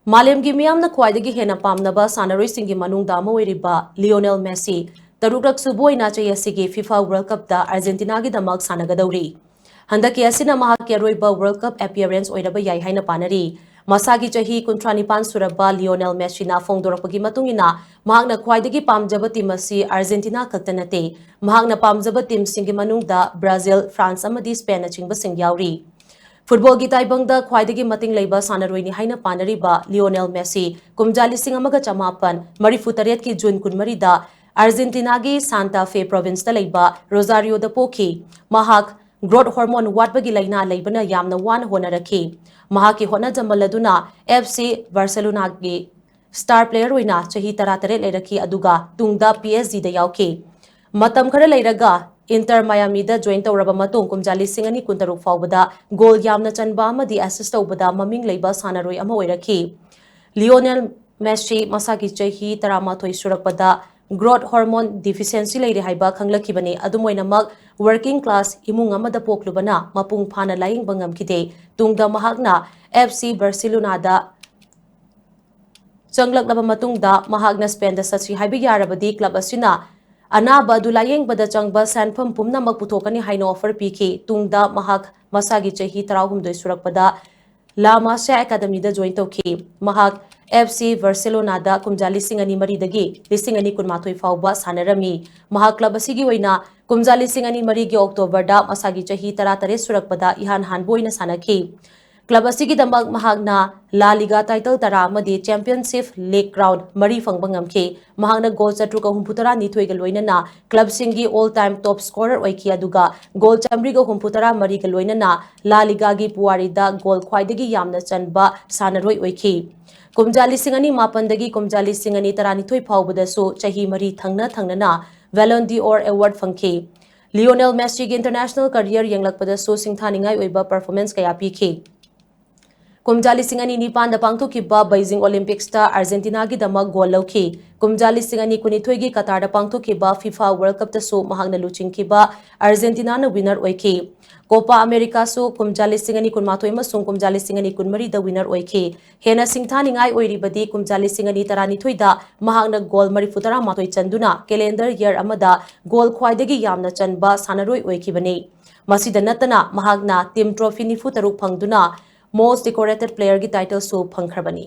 मालेमगी मियामना ख्वाइदगी हेना पामनबा सानारोइसिंगी मनुंगदा अमा ओइरिबा लियोनेल मेसी तरुकरक सुबोइना चयसिगी फीफा वर्ल्ड कप दा अर्जेंटीना गी दमक सानगदौरी हंदकी असिना महाकी अरोइबा वर्ल्ड कप अपीयरेंस ओइरबा याइ हाइना पानरी मसागी चही 39 सुरबा लियोनेल मेसीना फोंदोरपगी मतुंगिना महाकना ख्वाइदगी पामजबा टीम असि अर्जेंटीना खक्तनते महाकना पामजबा टीम सिंगी मनुंगदा ब्राजील फ्रांस अमदी स्पेन चिंगबा सिंग याउरी फुटबॉल की ताइबंग ख्वाइदगी मतिंग लेबा सानरोइनी हाइना पानरीबा लियोनेल मेसी कुमजा 1958 की जून 19 दा अर्जेंटीना की सांता फे प्रोविंस लेबा रोजारियो दा पोखी महाक ग्रोथ हार्मोन वाटबगी लाइना लेबना यामना वान होनरखी महाकी होनजमल अदुना एफसी बार्सिलोना की स्टार प्लेयर होइना चही 13 लेरखी अदुगा तुंगदा पीएसजी दा यावखी मतम खरा लेरगा इंटर मायामी दा जॉइन तौरबा मतुंग कुमजा 2016 फाउबदा गोल यामना चनबा अमदी असिस्ट तौबदा ममिंग लेबा सानरोइ अमा ओइरखी लियोनेल मेसी मसागी चही 13 सुरकपदा ग्रोथ हार्मोन डिफिशिएंसी लेरे हाइबा खंगलखिबने अदुमोइनमक वर्किंग क्लास इमुंग अमदा पोक्लुबना मपुंग फाना लाइंग बंगमखिदे तुंगदा महाकना एफसी बार्सिलोना दा चंगलकलबा मतुंगदा महाकना स्पेन दा सची हाइबा यारबदी क्लब असिना अनाबा दुलायेंगबदा चंगबा सैनफम पुमनमक पुथोकनी हाइनो ऑफर पीखी तुंगदा महाक मसागी चही 13 सुरकपदा ला मासिया एकेडमी दा जॉइन तौखी महाक एफसी बार्सिलोना दा कुमजा 2002 दगी 2019 फाउबा सानरमी महाक क्लब असिगी ओइना कुमजा 2002 गी अक्टोबर दा मसागी चही 13 सुरकपदा इहान हानबोइना सानखी क्लब असिगी दमक महाकना La Liga title 10 championship league crown मरी फंगबंगमखी महाकना गोल 762 गलोइनना क्लब सिंगी ऑल टाइम टॉप स्कोरर ओइखी अदुगा गोल 163 गलोइनना ला लिगा गी पुवारी दा गोल ख्वाइदगी यामना चनबा सानरोइ ओइखी कुमजा 2008 दगी कुमजा 2012 फाउबदसु चही मरी थंगना थंगना वेलोन डी ओर अवार्ड फंखी लियोनेल मेसी गी इंटरनेशनल करियर यंगलकपदसु सिंथानिंगाई ओइबा परफॉर्मेंस कया पीखी कुमजा 2009 पांथोखिबा बीजिंग ओलंपिक्स ता अर्जेंटीना की दमक गोल लौखी कुमजा 2019 की कतार पांथोखिबा फीफा वर्ल्ड कप तसु महागना लुचिंखिबा अर्जेंटीना न विनर ओइखी कोपा अमेरिका सु कुमजा 2019 मसुंग कुमजा 2019 दा विनर ओइखी हेना सिंथानिंगाई ओइरिबदी कुमजा 2012 दा महागना गोल 34 चंदुना कैलेंडर ईयर अमदा गोल ख्वाइदगी यामना चनबा सानरोइ ओइखिबनी मसिदा नतना महागना टीम ट्रॉफी 93 फंगदुना मोस्ट डेकोरेटेड प्लेयर की टाइटल सु फंखरबनी।